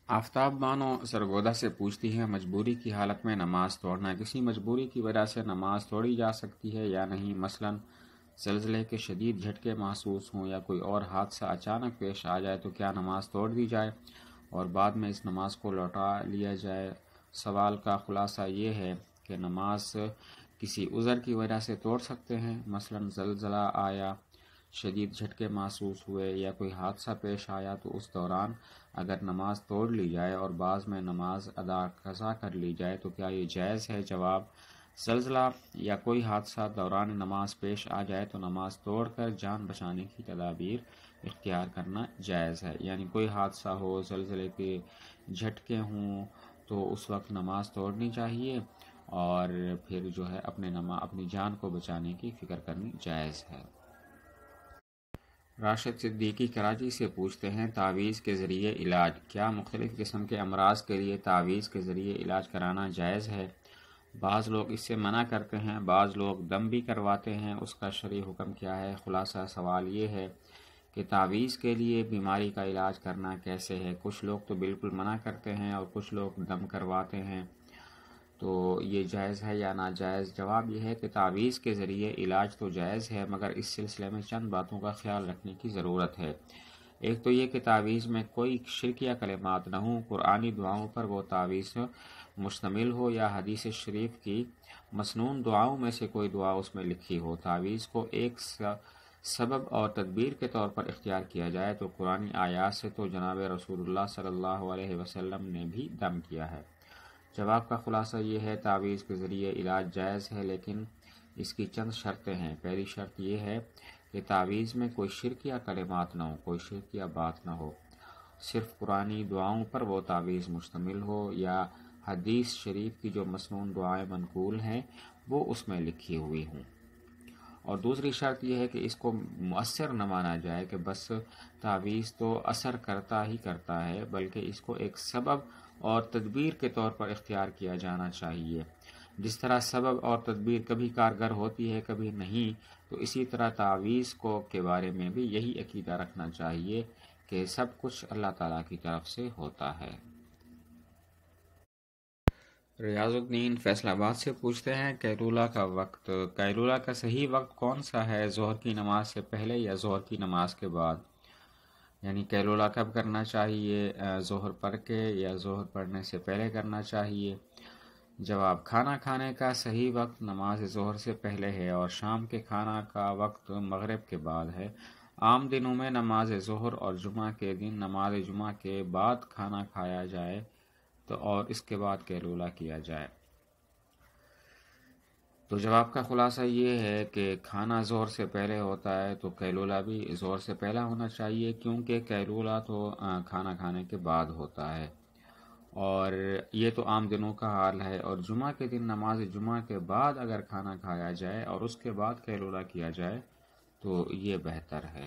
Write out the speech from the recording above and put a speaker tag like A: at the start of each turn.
A: آفتاب بانو سرگودا سے پوچھتی ہے، مجبوری کی حالت میں نماز توڑنا کسی مجبوری کی وجہ سے نماز توڑی جا سکتی ہے یا نہیں؟ مثلا زلزلے کے شدید جھٹکے محسوس ہوں یا کوئی اور حادثہ اچانک پیش آ جائے تو کیا نماز توڑ دی جائے اور بعد میں اس نماز کو لوٹا لیا جائے؟ سوال کا خلاصہ یہ ہے کہ نماز کسی عذر کی وجہ سے توڑ سکتے ہیں، مثلا زلزلہ آیا، شدید جھٹکے محسوس ہوئے یا کوئی حادثہ پیش آیا تو اس دوران اگر نماز توڑ لی جائے اور بعض میں نماز قضا کر لی جائے تو کیا یہ جائز ہے؟ جواب: زلزلہ یا کوئی حادثہ دوران نماز پیش آ جائے تو نماز توڑ کر جان بچانے کی تدابیر اختیار کرنا جائز ہے۔ یعنی کوئی حادثہ ہو، زلزلے کے جھٹکے ہوں تو اس وقت نماز توڑنی چاہیے اور پھر جو ہے اپنی جان کو بچانے کی فکر کرنی جائز ہے۔ راشد صدیقی کراچی سے پوچھتے ہیں، تعویذ کے ذریعے علاج، کیا مختلف قسم کے امراض کے لیے تعویذ کے ذریعے علاج کرانا جائز ہے؟ بعض لوگ اس سے منع کرتے ہیں، بعض لوگ دم بھی کرواتے ہیں، اس کا شرعی حکم کیا ہے؟ خلاصہ سوال یہ ہے کہ تعویذ کے لیے بیماری کا علاج کرنا کیسے ہے؟ کچھ لوگ تو بالکل منع کرتے ہیں اور کچھ لوگ دم کرواتے ہیں، تو یہ جائز ہے یا ناجائز؟ جواب یہ ہے کہ تعویذ کے ذریعے علاج تو جائز ہے، مگر اس سلسلے میں چند باتوں کا خیال رکھنے کی ضرورت ہے۔ ایک تو یہ کہ تعویذ میں کوئی شرکیہ کلمات نہ ہوں، قرآنی دعاؤں پر وہ تعویذ مشتمل ہو یا حدیث شریف کی مسنون دعاؤں میں سے کوئی دعا اس میں لکھی ہو۔ تعویذ کو ایک سبب اور تدبیر کے طور پر اختیار کیا جائے تو قرآنی آیات سے تو جناب رسول اللہ صلی اللہ علیہ وسلم نے بھی دم کیا ہے۔ جواب کا خلاصہ یہ ہے، تعویذ کے ذریعے علاج جائز ہے، لیکن اس کی چند شرطیں ہیں۔ پہلی شرط یہ ہے کہ تعویذ میں کوئی شرکیہ کلمات نہ ہو، کوئی شرکیہ بات نہ ہو، صرف قرآنی دعاؤں پر وہ تعویذ مشتمل ہو یا حدیث شریف کی جو مسنون دعائیں منقول ہیں وہ اس میں لکھی ہوئی ہوں۔ اور دوسری شرط یہ ہے کہ اس کو مؤثر نہ مانا جائے کہ بس تعویذ تو اثر کرتا ہی کرتا ہے، بلکہ اس کو ایک سبب اور تدبیر کے طور پر اختیار کیا جانا چاہیے۔ جس طرح سبب اور تدبیر کبھی کارگر ہوتی ہے کبھی نہیں، تو اسی طرح تعویذ کے بارے میں بھی یہی عقیدہ رکھنا چاہیے کہ سب کچھ اللہ تعالیٰ کی طرف سے ہوتا ہے۔ ریاض الدین فیصل آباد سے پوچھتے ہیں، قیلولہ کا وقت، قیلولہ کا صحیح وقت کون سا ہے؟ ظہر کی نماز سے پہلے یا ظہر کی نماز کے بعد؟ یعنی قیلولہ کب کرنا چاہیے؟ ظہر پڑھ کے یا ظہر پڑھنے سے پہلے کرنا چاہیے؟ جواب: کھانا کھانے کا صحیح وقت نماز ظہر سے پہلے ہے اور شام کے کھانا کا وقت مغرب کے بعد ہے۔ عام دنوں میں نماز ظہر اور جمعہ کے دن نماز جمعہ کے بعد کھانا کھایا جائے تو اور اس کے بعد قیلولہ کیا جائے۔ تو جواب کا خلاصہ یہ ہے کہ کھانا ظہر سے پہلے ہوتا ہے تو قیلولہ بھی ظہر سے پہلا ہونا چاہیے، کیونکہ قیلولہ تو کھانا کھانے کے بعد ہوتا ہے، اور یہ تو عام دنوں کا حال ہے۔ اور جمعہ کے دن نماز جمعہ کے بعد اگر کھانا کھایا جائے اور اس کے بعد قیلولہ کیا جائے تو یہ بہتر ہے۔